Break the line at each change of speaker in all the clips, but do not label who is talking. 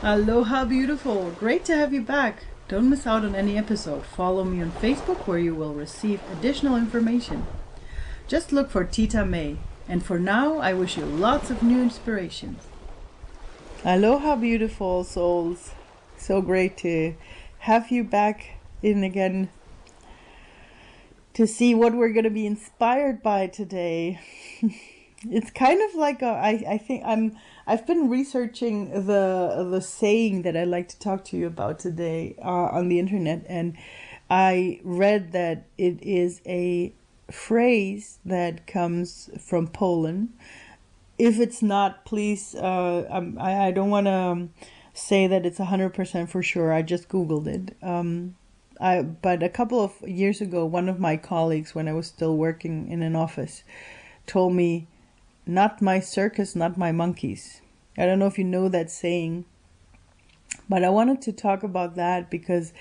Aloha, beautiful. Great to have you back. Don't miss out on any episode. Follow me on Facebook where you will receive additional information. Just look for Tita May. And for now, I wish you lots of new inspirations. Aloha, beautiful souls. So great to have you back in again to see what we're going to be inspired by today. It's kind of like I've been researching the saying that I'd like to talk to you about today on the internet, and I read that it is a phrase that comes from Poland. If it's not, please, I don't want to say that it's 100% for sure. I just Googled it. But a couple of years ago, one of my colleagues, when I was still working in an office, told me, "Not my circus, not my monkeys." I don't know if you know that saying, but I wanted to talk about that because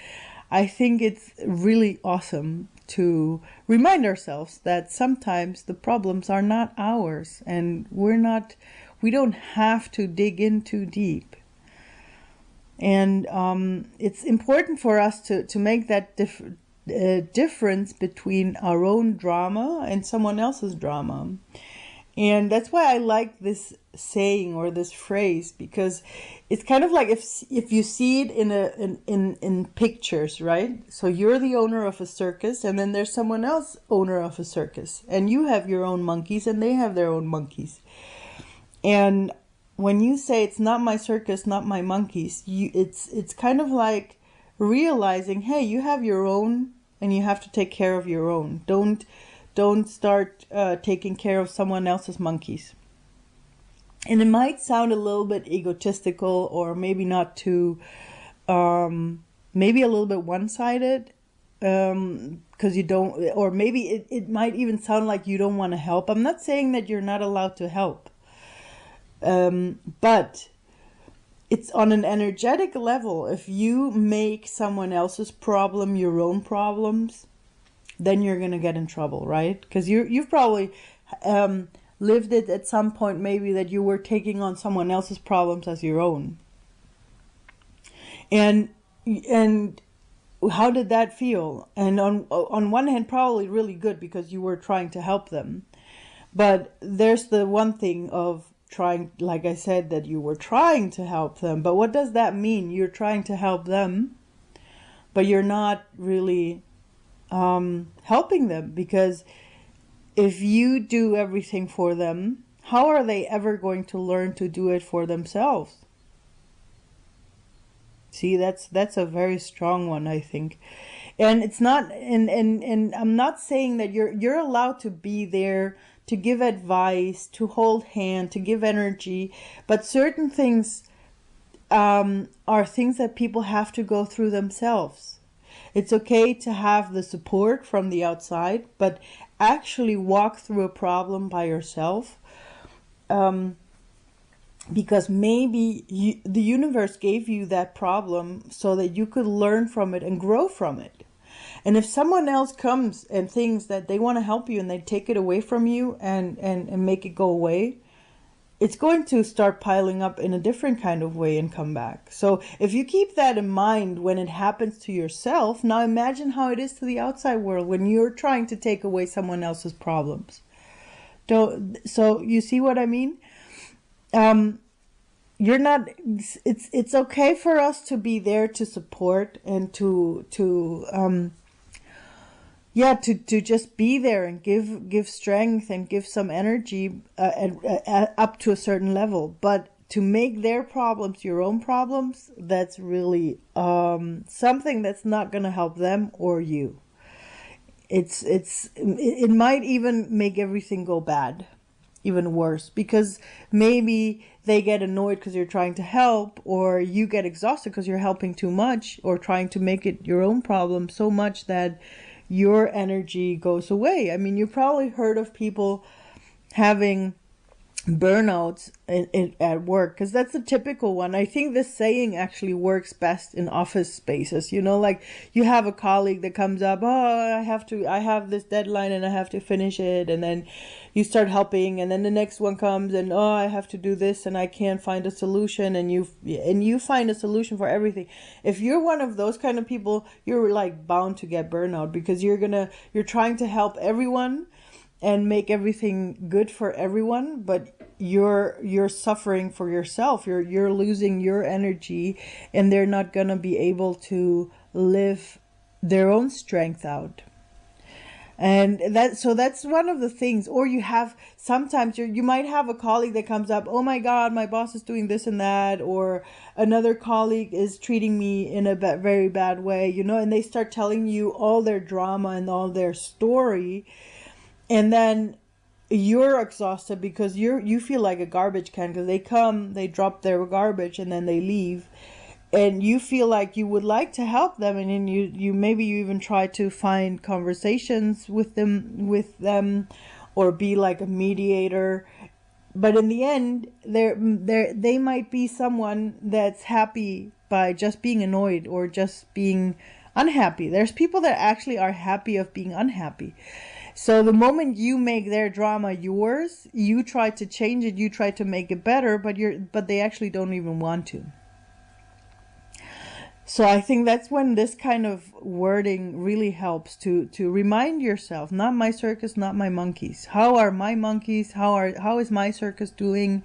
I think it's really awesome to remind ourselves that sometimes the problems are not ours, and we don't have to dig in too deep. And it's important for us to make that difference between our own drama and someone else's drama. And that's why I like this saying or this phrase, because it's kind of like if you see it in pictures, right? So you're the owner of a circus, and then there's someone else owner of a circus, and you have your own monkeys and they have their own monkeys. And when you say it's not my circus, not my monkeys, it's kind of like realizing, hey, you have your own and you have to take care of your own. Don't start taking care of someone else's monkeys. And it might sound a little bit egotistical, or maybe not too, maybe a little bit one-sided, because you don't, or maybe it might even sound like you don't want to help. I'm not saying that you're not allowed to help, but it's on an energetic level. If you make someone else's problem your own problems, then you're going to get in trouble, right? Because you've probably lived it at some point, maybe, that you were taking on someone else's problems as your own. And how did that feel? And on one hand, probably really good, because you were trying to help them. But there's the one thing of trying, like I said, that you were trying to help them. But what does that mean? You're trying to help them, but you're not really helping them, because if you do everything for them, how are they ever going to learn to do it for themselves? See, that's a very strong one, I think. And it's not, and I'm not saying that you're allowed to be there to give advice, to hold hand, to give energy, but certain things are things that people have to go through themselves. It's okay to have the support from the outside, but actually walk through a problem by yourself, because maybe the universe gave you that problem so that you could learn from it and grow from it. And if someone else comes and thinks that they want to help you and they take it away from you and make it go away, it's going to start piling up in a different kind of way and come back. So if you keep that in mind when it happens to yourself, now imagine how it is to the outside world when you're trying to take away someone else's problems. So you see what I mean? You're not. It's okay for us to be there to support and to just be there and give strength and give some energy up to a certain level. But to make their problems your own problems, that's really something that's not going to help them or you. It might even make everything go bad, even worse, because maybe they get annoyed because you're trying to help, or you get exhausted because you're helping too much or trying to make it your own problem so much that your energy goes away. I mean, you probably heard of people having burnouts at work, because that's a typical one. I think this saying actually works best in office spaces. Like you have a colleague that comes up, oh, I have this deadline and I have to finish it, and then you start helping, and then the next one comes and, oh, I have to do this and I can't find a solution, and you find a solution for everything. If you're one of those kind of people, you're like bound to get burnout, because you're trying to help everyone and make everything good for everyone, but you're suffering for yourself. You're losing your energy, and they're not gonna be able to live their own strength out. And that's one of the things. Or sometimes you might have a colleague that comes up, oh my God, my boss is doing this and that, or another colleague is treating me in a very bad way, and they start telling you all their drama and all their story. And then you're exhausted because you feel like a garbage can, because they come, they drop their garbage, and then they leave. And you feel like you would like to help them, and then you maybe you even try to find conversations with them, or be like a mediator. But in the end, they might be someone that's happy by just being annoyed or just being unhappy. There's people that actually are happy of being unhappy. So the moment you make their drama yours, you try to change it, you try to make it better, but they actually don't even want to. So I think that's when this kind of wording really helps to remind yourself, not my circus, not my monkeys. How are my monkeys? How is my circus doing?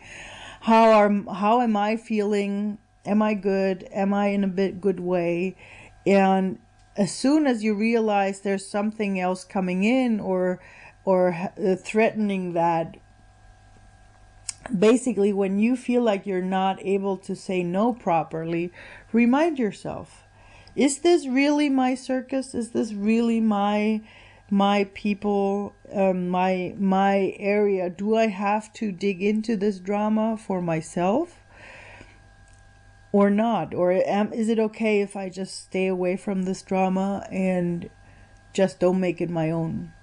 How am I feeling? Am I good? Am I in a good way? And as soon as you realize there's something else coming in or threatening that, basically when you feel like you're not able to say no properly, remind yourself, is this really my circus? Is this really my people, my area? Do I have to dig into this drama for myself? Or not? Or is it okay if I just stay away from this drama and just don't make it my own?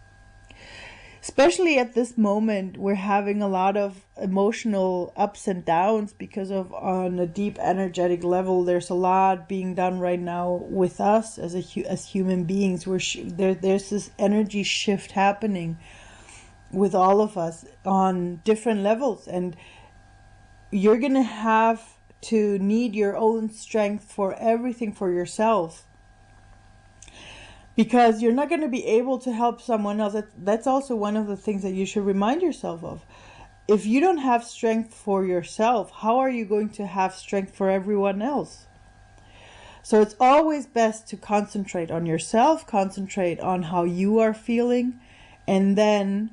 Especially at this moment, we're having a lot of emotional ups and downs because of, on a deep energetic level, there's a lot being done right now with us as human beings. There's this energy shift happening with all of us on different levels, and you're gonna have to need your own strength for everything for yourself, because you're not going to be able to help someone else. That's also one of the things that you should remind yourself of. If you don't have strength for yourself, how are you going to have strength for everyone else? So it's always best to concentrate on yourself, concentrate on how you are feeling, and then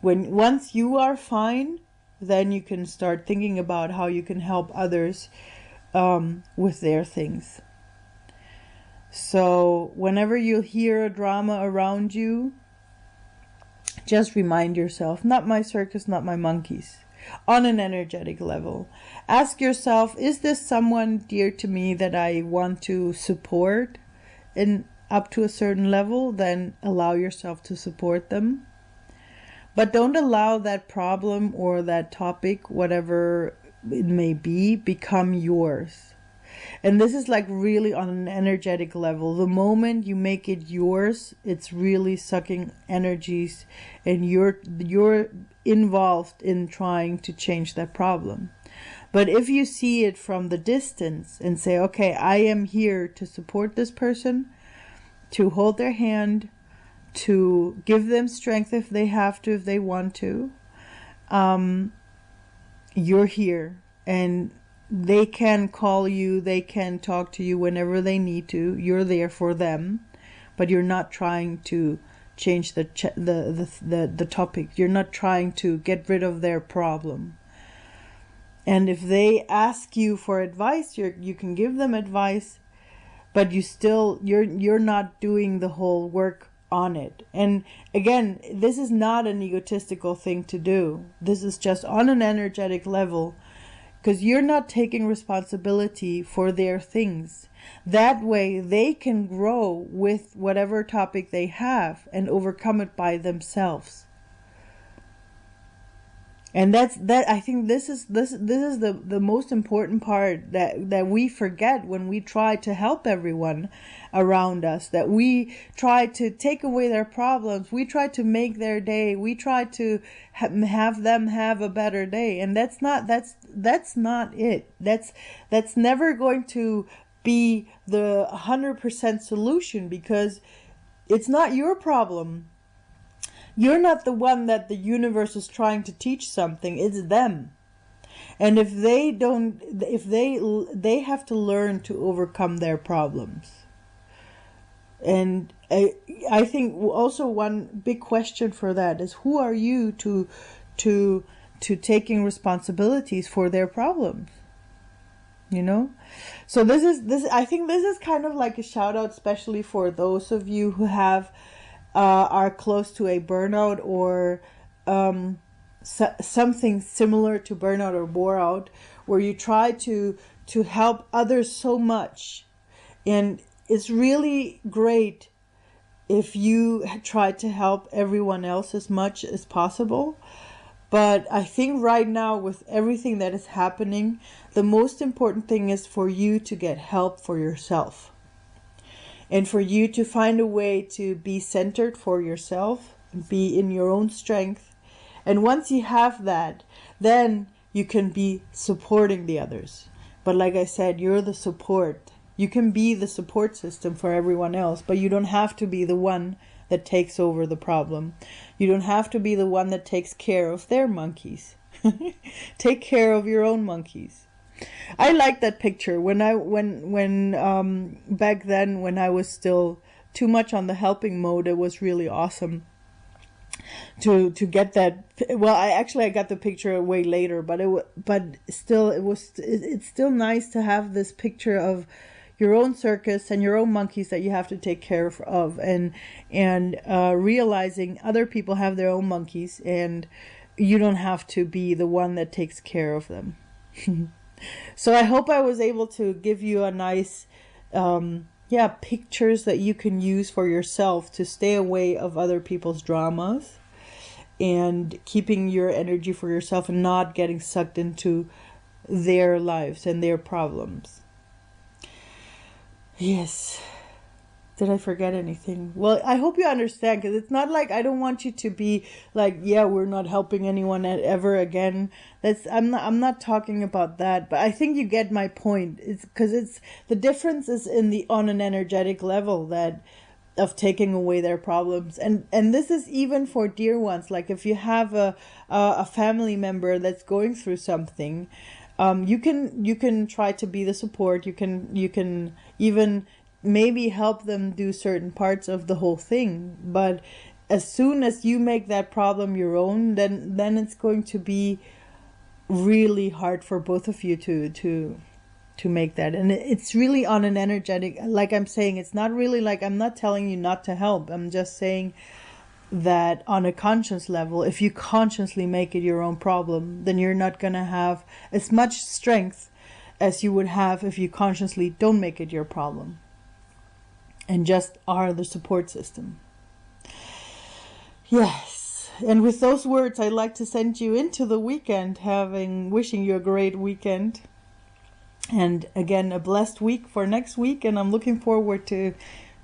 once you are fine, then you can start thinking about how you can help others with their things. So whenever you hear a drama around you, just remind yourself, not my circus, not my monkeys, on an energetic level. Ask yourself, is this someone dear to me that I want to support? And up to a certain level, then allow yourself to support them. But don't allow that problem or that topic, whatever it may be, become yours. And this is like really on an energetic level. The moment you make it yours, it's really sucking energies, and you're involved in trying to change that problem. But if you see it from the distance and say, okay, I am here to support this person, to hold their hand, to give them strength if they have to, if they want to, you're here, and they can call you, they can talk to you whenever they need to. You're there for them, but you're not trying to change the topic. You're not trying to get rid of their problem. And if they ask you for advice, you can give them advice, but you're not doing the whole work on it. And again, this is not an egotistical thing to do. This is just on an energetic level, because you're not taking responsibility for their things. That way they can grow with whatever topic they have and overcome it by themselves. And that I think this is the most important part that we forget when we try to help everyone around us, that we try to take away their problems, we try to make their day, we try to have them have a better day, and that's not it. That's never going to be the 100% solution, because it's not your problem. You're not the one that the universe is trying to teach something, it's them. And if they don't, they have to learn to overcome their problems. And I think also one big question for that is, who are you to taking responsibilities for their problems? You know? So I think this is kind of like a shout out, especially for those of you who are close to a burnout, or something similar to burnout or bore out, where you try to help others so much. And it's really great if you try to help everyone else as much as possible. But I think right now, with everything that is happening, the most important thing is for you to get help for yourself. And for you to find a way to be centered for yourself, be in your own strength. And once you have that, then you can be supporting the others. But like I said, you're the support. You can be the support system for everyone else, but you don't have to be the one that takes over the problem. You don't have to be the one that takes care of their monkeys. Take care of your own monkeys. I like that picture. When back then, when I was still too much on the helping mode, it was really awesome to get that. Well, I got the picture way later, but it's still nice to have this picture of your own circus and your own monkeys that you have to take care of, and realizing other people have their own monkeys, and you don't have to be the one that takes care of them. So I hope I was able to give you a nice, pictures that you can use for yourself to stay away of other people's dramas, and keeping your energy for yourself and not getting sucked into their lives and their problems. Yes. Did I forget anything? Well, I hope you understand, because it's not like I don't want you to be like, yeah, we're not helping anyone ever again. I'm not talking about that, but I think you get my point. It's because the difference is on an energetic level of taking away their problems, and this is even for dear ones. Like if you have a family member that's going through something, you can try to be the support. You can even maybe help them do certain parts of the whole thing. But as soon as you make that problem your own, then it's going to be really hard for both of you to make that. And it's really on an energetic, like I'm saying, it's not really like, I'm not telling you not to help. I'm just saying that on a conscious level, if you consciously make it your own problem, then you're not going to have as much strength as you would have if you consciously don't make it your problem and just are the support system. Yes. And with those words, I'd like to send you into the weekend, wishing you a great weekend. And again, a blessed week for next week. And I'm looking forward to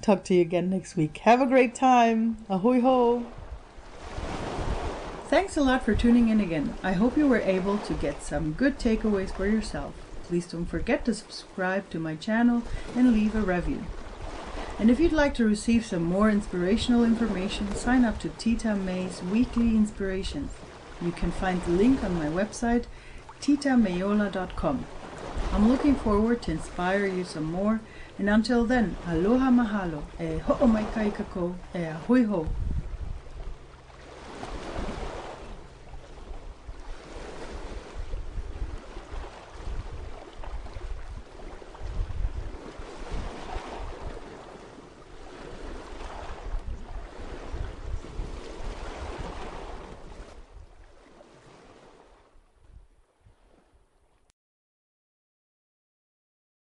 talk to you again next week. Have a great time. Ahoy ho. Thanks a lot for tuning in again. I hope you were able to get some good takeaways for yourself. Please don't forget to subscribe to my channel and leave a review. And if you'd like to receive some more inspirational information, sign up to Tita May's Weekly Inspirations. You can find the link on my website, titamayola.com. I'm looking forward to inspire you some more, and until then, aloha mahalo, e ho'omai kai kako, e ahui ho.